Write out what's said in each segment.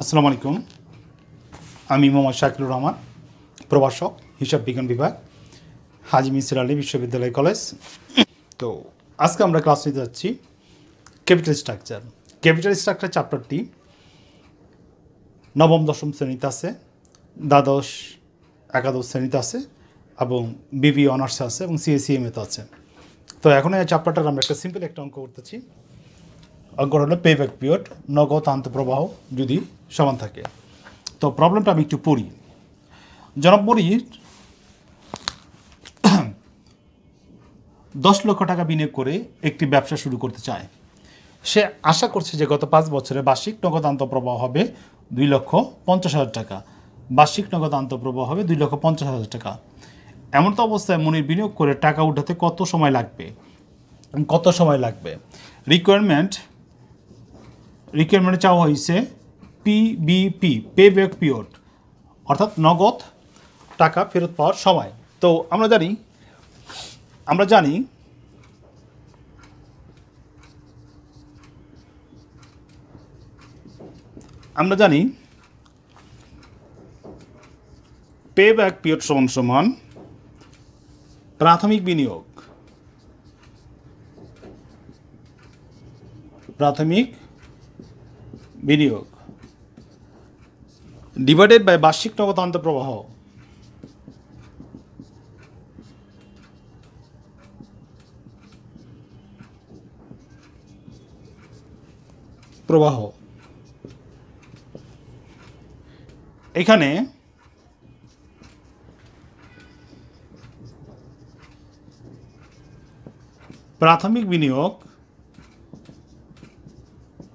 আসসালামু আলাইকুম। আমি মোহাম্মদ শাকিলুর রহমান, প্রভাষক, হিসাব বিজ্ঞান বিভাগ, হাজি মিসির আলী বিশ্ববিদ্যালয় কলেজ। তো আজকে আমরা ক্লাস নিতে যাচ্ছি ক্যাপিটাল স্ট্রাকচার। ক্যাপিটাল স্ট্রাকচার চ্যাপ্টারটি নবম দশম শ্রেণীতে আছে, দ্বাদশ একাদশ শ্রেণীতে আছে এবং বিবি অনার্সে আছে এবং সিএসিএমএতে আছে। তো এখন এই চ্যাপ্টারটার আমরা একটা সিম্পল একটা অঙ্ক করতেছি। অঙ্কটা হলো পেব্যাক পিরিয়ড, নগদ আন্তঃপ্রবাহ যদি সমান থাকে। তো প্রবলেমটা আমি একটু পড়ি। জনাব মনির 10 লক্ষ টাকা বিনিয়োগ করে একটি ব্যবসা শুরু করতে চায়। সে আশা করছে যে গত 5 বছরে বার্ষিক নগদ আন্তঃপ্রবাহ হবে 2,50,000 টাকা। বার্ষিক নগদ আন্তঃপ্রবাহ হবে 2,50,000 টাকা। এমন তো অবস্থায় মনির বিনিয়োগ করে টাকা উঠাতে কত সময় লাগবে? রিকোয়ারমেন্ট চাওয়া হয়েছে পিবিপি, পে ব্যাক পিরিয়ড, অর্থাৎ নগদ টাকা ফেরত পাওয়ার সময়। তো আমরা জানি পে ব্যাক পিরিয়ড সমান প্রাথমিক বিনিয়োগ ডিভাইডেড বাই বার্ষিক নগদ আন্তঃপ্রবাহ এখানে প্রাথমিক বিনিয়োগ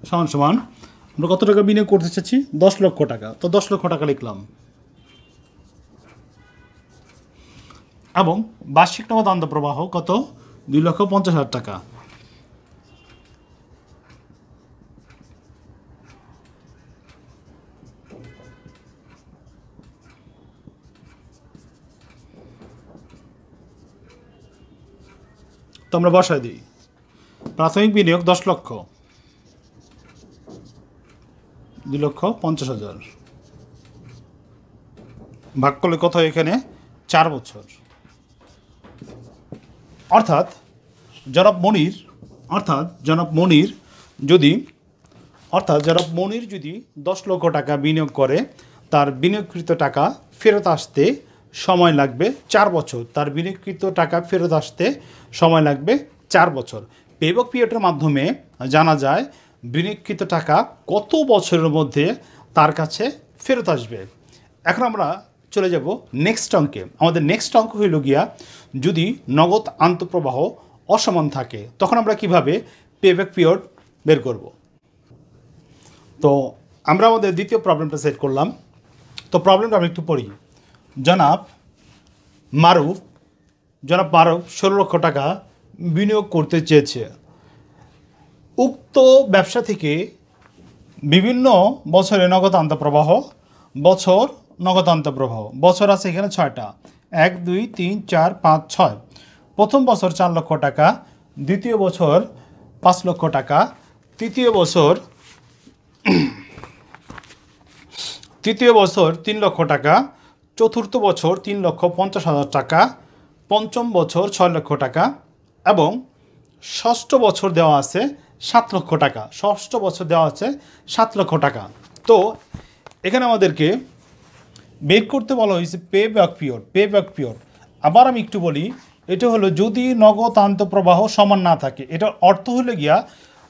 সমান আমরা কত টাকা বিনিয়োগ করতে চাচ্ছি? 10 লক্ষ টাকা। তো 10 লক্ষ টাকা লিখলাম এবং বার্ষিক নগদ আন্তঃপ্রবাহ কত? 2,50,000 টাকা। তো আমরা বসায় দিই প্রাথমিক বিনিয়োগ 10 লক্ষ, 2,50,000 ভাগ করলে কত? এখানে 4 বছর। অর্থাৎ জনাব মনির যদি 10 লক্ষ টাকা বিনিয়োগ করে, তার বিনিয়োগকৃত টাকা ফেরত আসতে সময় লাগবে 4 বছর। পেব্যাক পিরিয়ডের মাধ্যমে জানা যায় বিনিয়োগকৃত টাকা কত বছরের মধ্যে তার কাছে ফেরত আসবে। এখন আমরা চলে যাব নেক্সট অঙ্কে। আমাদের নেক্সট অঙ্ক হইল গিয়া, যদি নগদ আন্তঃপ্রবাহ অসমান থাকে তখন আমরা কিভাবে পেব্যাক পিরিয়ড বের করব। তো আমরা আমাদের দ্বিতীয় প্রবলেমটা সেট করলাম। তো প্রবলেমটা আমি একটু পড়ি। জনাব মারুফ 16 লক্ষ টাকা বিনিয়োগ করতে চেয়েছে। উক্ত ব্যবসা থেকে বিভিন্ন বছরে নগদ আন্তঃপ্রবাহ বছর আছে এখানে 6টা, 1, 2, 3, 4, 5, 6। প্রথম বছর 4 লক্ষ টাকা, দ্বিতীয় বছর 5 লক্ষ টাকা, তৃতীয় বছর 3 লক্ষ টাকা, চতুর্থ বছর 3,50,000 টাকা, পঞ্চম বছর 6 লক্ষ টাকা এবং ষষ্ঠ বছর দেওয়া আছে 7 লক্ষ টাকা। তো এখানে আমাদেরকে বের করতে বলা হয়েছে পে ব্যাক পিরিয়ড। আবার আমি একটু বলি, এটা হলো যদি নগদ আন্তঃপ্রবাহ সমান না থাকে। এটার অর্থ হলো গিয়া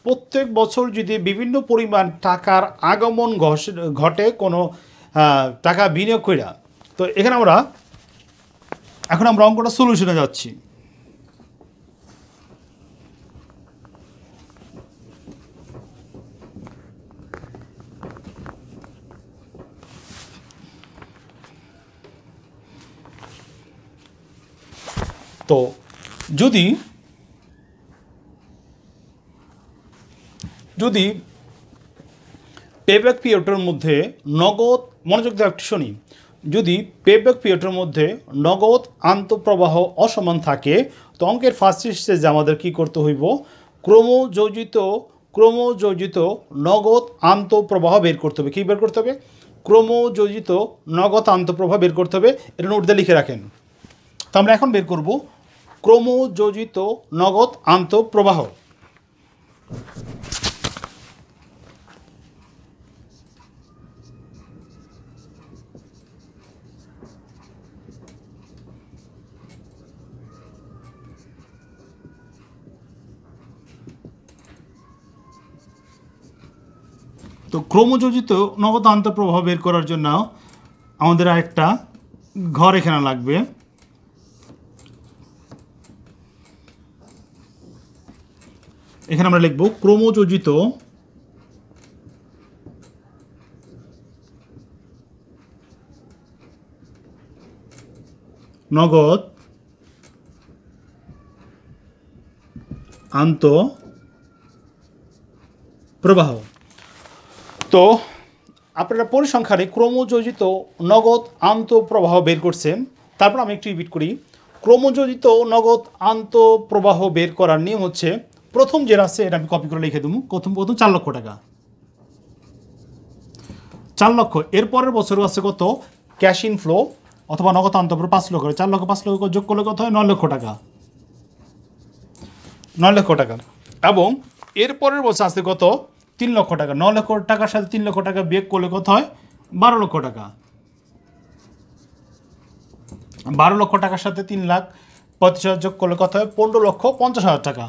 প্রত্যেক বছর যদি বিভিন্ন পরিমাণ টাকার আগমন ঘটে কোনো টাকা বিনিয়োগ কইরা। তো এখানে এখন আমরা অঙ্কটা সলিউশনে যাচ্ছি। তো যদি পেব্যাক পিরিয়ডের মধ্যে নগদ, মনোযোগ দিয়ে একটু শুনি, যদি পেব্যাক পিরিয়ডের মধ্যে নগদ আন্তঃপ্রবাহ অসমান থাকে তো অঙ্কের ফার্স্ট স্টেজে আমাদের কী করতে হইব? ক্রমযোজিত ক্রমযোজিত নগদ আন্তঃপ্রবাহ বের করতে হবে। কী বের করতে হবে? ক্রমযোজিত নগদ আন্তঃপ্রবাহ বের করতে হবে। এটা নোট দিয়ে লিখে রাখেন। তো আমরা এখন বের করব ক্রমযোজিত নগদ আন্তঃপ্রবাহ। তো ক্রমযোজিত নগদ আন্তঃপ্রবাহ বের করার জন্য আমাদের আরেকটা ঘর এখানে লাগবে। এখানে আমরা লিখব ক্রমযোজিত নগদ আন্তঃপ্রবাহ। তো আপনারা পরিসংখ্যানে ক্রমযোজিত নগদ আন্তঃপ্রবাহ বের করছেন। তারপর আমি একটু রিপিট করি। ক্রমযোজিত নগদ আন্তঃপ্রবাহ বের করার নিয়ম হচ্ছে, প্রথম যে আছে এটা আমি কপি করে লিখে দেবো। প্রথম 4 লক্ষ টাকা, 4 লক্ষ। এরপরের বছরও আছে কত? ক্যাশ ইনফ্লো অথবা নগদ আন্তঃপ্রবাহ 5 লক্ষ। 4 লক্ষ 5 লক্ষ যোগ করলে কত হয়? 9 লক্ষ টাকা, 9 লক্ষ টাকা। এবং এরপরের বছর আছে কত? 3 লক্ষ টাকা। 9 লক্ষ টাকার সাথে 3 লক্ষ টাকা বিয়োগ করলে কত হয়? 12 লক্ষ টাকা। 12 লক্ষ টাকার সাথে 3,35,000 যোগ করলে কত হয়? 15,50,000 টাকা।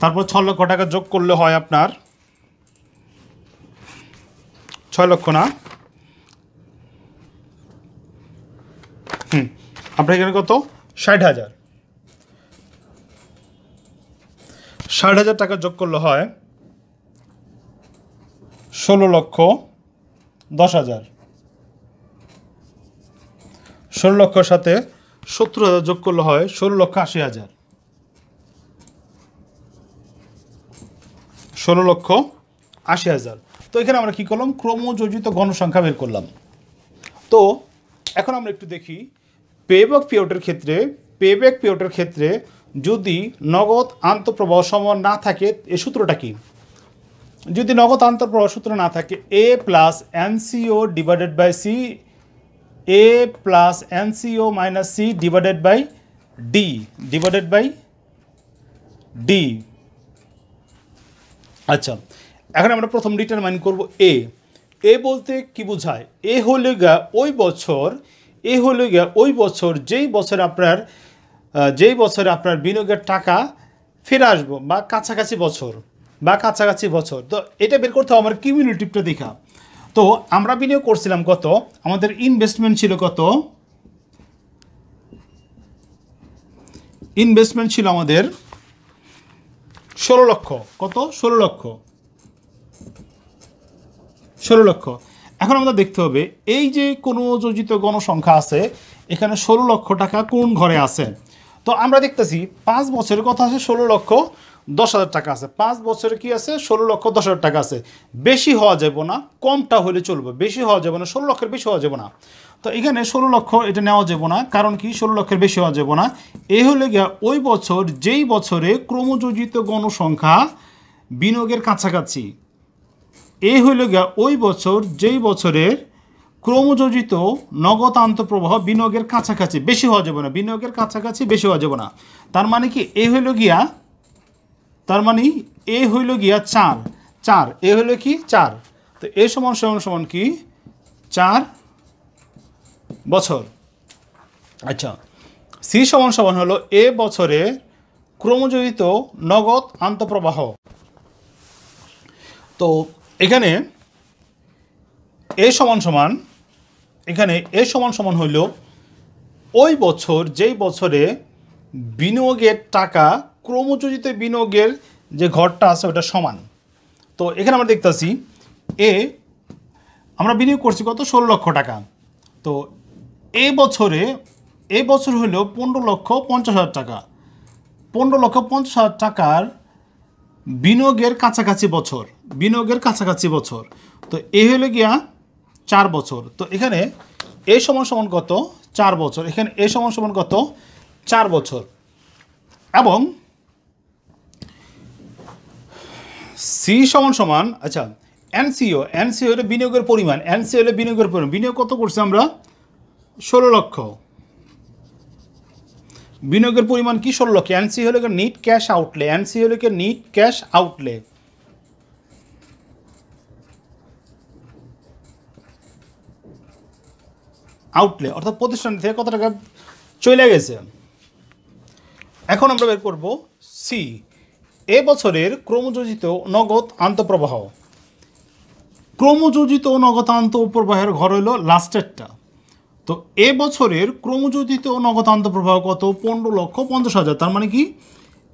তারপর 6 লক্ষ টাকা যোগ করলে হয় আপনার 6 লক্ষ না, আপনার এখানে কত? 60,000। 60,000 টাকা যোগ করলে হয় 16,10,000। 16 লক্ষর সাথে 70,000 যোগ করলে হয় 16,80,000। 16,80,000। তো এখানে আমরা কি করলাম? ক্রমযোজিত গণসংখ্যা বের করলাম। তো এখন আমরা একটু দেখি পেব্যাক পিরিয়ডের ক্ষেত্রে যদি নগদ আন্তঃপ্রবাহ সমান না থাকে, এই সূত্রটা কি? যদি নগদ আন্তঃপ্রবাহ সূত্র না থাকে, A plus NCO divided by C, A plus NCO minus C divided by D। আচ্ছা, এখন আমরা প্রথম ডিটারমাইন করব এ বলতে কি বোঝায়? এ হলো গা ওই বছর যেই বছরে আপনার বিনিয়োগের টাকা ফিরে আসবো, বা কাছাকাছি বছর। তো এটা বের করতে হবে আমার কিউমুলেটিভটা দেখা। তো আমরা বিনিয়োগ করছিলাম কত? আমাদের ইনভেস্টমেন্ট ছিল কত? ইনভেস্টমেন্ট ছিল আমাদের 16 লক্ষ। কত? 16 লক্ষ। এখন আমাদের দেখতে হবে এই যে কোনো যোজিত গণসংখ্যা আছে, এখানে 16 লক্ষ টাকা কোন ঘরে আছে? তো আমরা দেখতেছি 5 বছরের কথা আছে 16,10,000 টাকা আছে। 5 বছরে কি আছে? 16,10,000 টাকা আছে। বেশি হওয়া যাবে না, কমটা হলে চলবে। বেশি হওয়া যাবে না, 16 লক্ষের বেশি হওয়া যাবে না। তো এখানে 16 লক্ষ এটা নেওয়া যাবে না, কারণ কি? 16 লক্ষের বেশি হওয়া যাবে না। এ হলে গিয়া ওই বছর যেই বছরে ক্রমযোজিত গণসংখ্যা বিনিয়োগের কাছাকাছি। এ হইল গিয়া ওই বছর যেই বছরের ক্রমযোজিত নগদ আন্তঃপ্রবাহ বিনিয়োগের কাছাকাছি, বেশি হওয়া যাবে না। বিনিয়োগের কাছাকাছি বেশি হওয়া যাবে না। তার মানে কি? এ হইল গিয়া 4। এ হইল কি? 4। তো এ সমান কি? 4 বছর। আচ্ছা, সি সমান হলো এ বছরে ক্রমযোজিত নগদ আন্তঃপ্রবাহ। তো এখানে এ সমান হইল ওই বছর যেই বছরে বিনিয়োগের টাকা ক্রমযোজিত বিনিয়োগের যে ঘরটা আছে ওটা সমান। তো এখানে আমরা দেখতেছি আমরা বিনিয়োগ করছি কত? 16 লক্ষ টাকা। তো এই বছর হলো 15,50,000 টাকা। 15,50,000 টাকার বিনিয়োগের কাছাকাছি বছর। তো এ হলো গিয়া 4 বছর। তো এখানে এ সমান কত? 4 বছর। এখানে এ সমান কত? 4 বছর। এবং সি সমান সমান আচ্ছা এনসিও হলো বিনিয়োগের পরিমাণ, এনসিও হলো বিনিয়োগের পরিমাণ। বিনিয়োগ কত করছি আমরা? 16 লক্ষ। বিনিয়োগের পরিমাণ কি? 16 লক্ষ। এনসি হলো নিট ক্যাশ আউটলে, এনসি হলো নিট ক্যাশ আউটলে। আউটলে অর্থাৎ প্রতিষ্ঠান থেকে কত টাকা চলে গেছে। এখন আমরা বের করব সি, এ বছরের ক্রমযোজিত নগদ আন্তঃপ্রবাহ। ক্রমযোজিত নগদ আন্তঃপ্রবাহের ঘর হলো লাস্টেরটা। তো এ বছরের ক্রমযোজিত নগদ আন্তঃপ্রবাহ কত? 15,50,000। তার মানে কি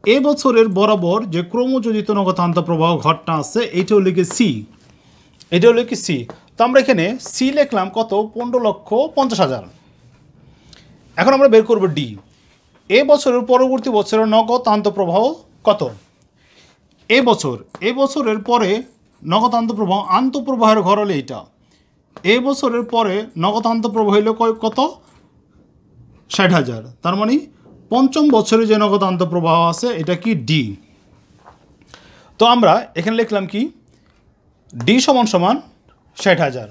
এ বছরের বরাবর যে ক্রমযোজিত নগদ আন্তঃপ্রবাহ ঘরটা আছে এটা হলো কি সি, এটা হলো কি সি। তো আমরা এখানে সি লিখলাম কত? 15,50,000। এখন আমরা বের করব ডি, এ বছরের পরবর্তী বছরের নগদ আন্তঃপ্রবাহ কত? এ বছরের পরে নগদ আন্তঃপ্রবাহের ঘর হলো এইটা। এ বছরের পরে নগদ আন্তঃপ্রবাহ হইল কত? 60,000। তার মানে পঞ্চম বছরে যে নগদ আন্তঃপ্রবাহ আছে এটা কি? ডি। তো আমরা এখানে লিখলাম কি? ডি সমান সমান 60,000।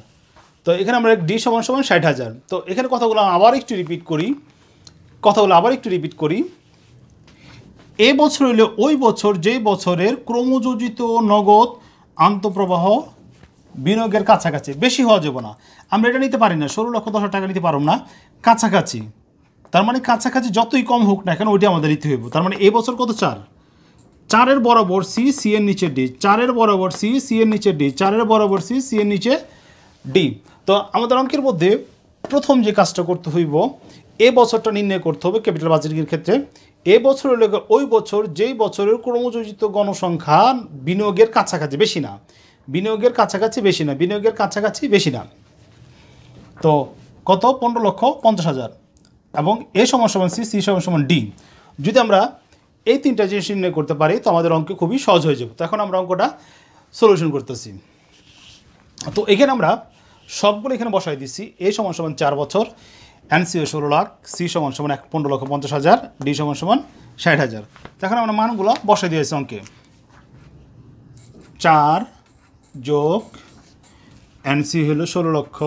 তো এখানে আমরা ডি সমান সমান 60,000। তো এখানে কথাগুলো আবার একটু রিপিট করি। এ বছর হইলে ওই বছর যে বছরের ক্রমযোজিত নগদ আন্তঃপ্রবাহ বিনিয়োগের কাছাকাছি, বেশি হওয়া যাবে না। আমরা এটা নিতে পারি না, 16,10,000 টাকা নিতে পারব না, কাছাকাছি। তার মানে কাছাকাছি যতই কম হোক না কেন ওইটা আমাদের নিতে হইব। তার মানে এ বছর কত? 4। 4-এর বরাবর সি, সি এর নিচে ডি, 4-এর বরাবর সি, সি এর নিচে ডি, 4-এর বরাবর সি, সি এর নিচে ডি। তো আমাদের অঙ্কের মধ্যে প্রথম যে কাজটা করতে হইব, এ বছরটা নির্ণয় করতে হবে ক্যাপিটাল বাজেটের ক্ষেত্রে। এ বছর হলো ওই বছর যেই বছরের ক্রমযোজিত গণসংখ্যা বিনিয়োগের কাছাকাছি, বেশি না, বিনিয়োগের কাছাকাছি বেশি না, বিনিয়োগের কাছাকাছি বেশি না। তো কত? 15,50,000 এবং এ সমান সমান সি, সি সমান সমান ডি। যদি আমরা এই তিনটা জিনিস নির্ণয় করতে পারি তো আমাদের অঙ্ক খুবই সহজ হয়ে যাবে। তো এখন আমরা অঙ্কটা সলিউশন করতেছি। তো এখানে আমরা সবগুলো এখানে বসাই দিচ্ছি। এ সমান সমান 4 বছর, এনসিও 16 লাখ, সি সমান সমান 15,50,000, ডি সমান সমান 60,000। এখন আমরা মানগুলো বসাই দিয়েছি অঙ্কে। 4 যোগ এনসি হলো 16 লক্ষ,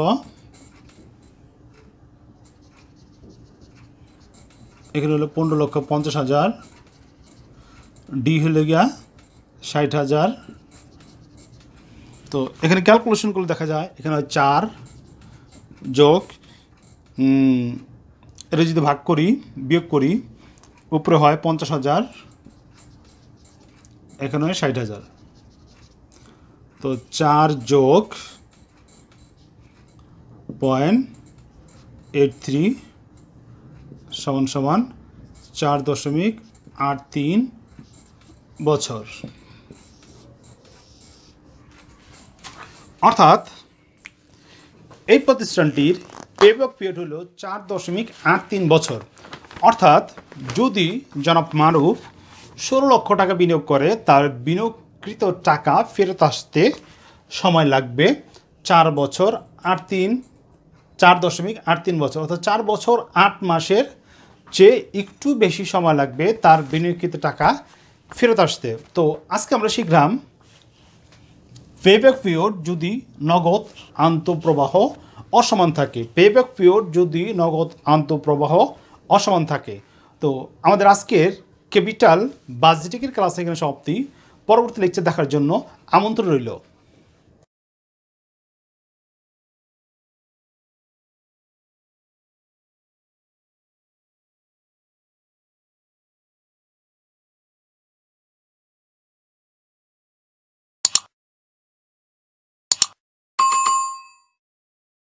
এখানে হলো 15,50,000, ডি হলো গিয়া 60,000। তো এখানে ক্যালকুলেশন করলে দেখা যায় এখানে হয় 4 যোগ এটা যদি ভাগ করি, বিয়োগ করি, উপরে হয় 50,000, এখানে হয় 60,000। তো 4 যোগ 0.83 সমান সমান 4.83 বছর। অর্থাৎ এই প্রতিষ্ঠানটির পেব্যাক পিরিয়ড হলো 4.83 বছর। অর্থাৎ যদি জনাব মারুফ 16 লক্ষ টাকা বিনিয়োগ করে, তার বিনিয়োগকৃত টাকা ফেরত আসতে সময় লাগবে 4 বছর 4.83 বছর, অর্থাৎ 4 বছর 8 মাসের চেয়ে একটু বেশি সময় লাগবে তার বিনিয়োগকৃত টাকা ফেরত আসতে। তো আজকে আমরা শিখলাম পেব্যাক পিরিয়ড যদি নগদ আন্তঃপ্রবাহ অসমান থাকে, পেব্যাক পিরিয়ড যদি নগদ আন্তঃপ্রবাহ অসমান থাকে। তো আমাদের আজকের ক্যাপিটাল বাজেটের ক্লাস এখানে সমাপ্তি। পরবর্তী লেকচার দেখার জন্য আমন্ত্রণ রইল।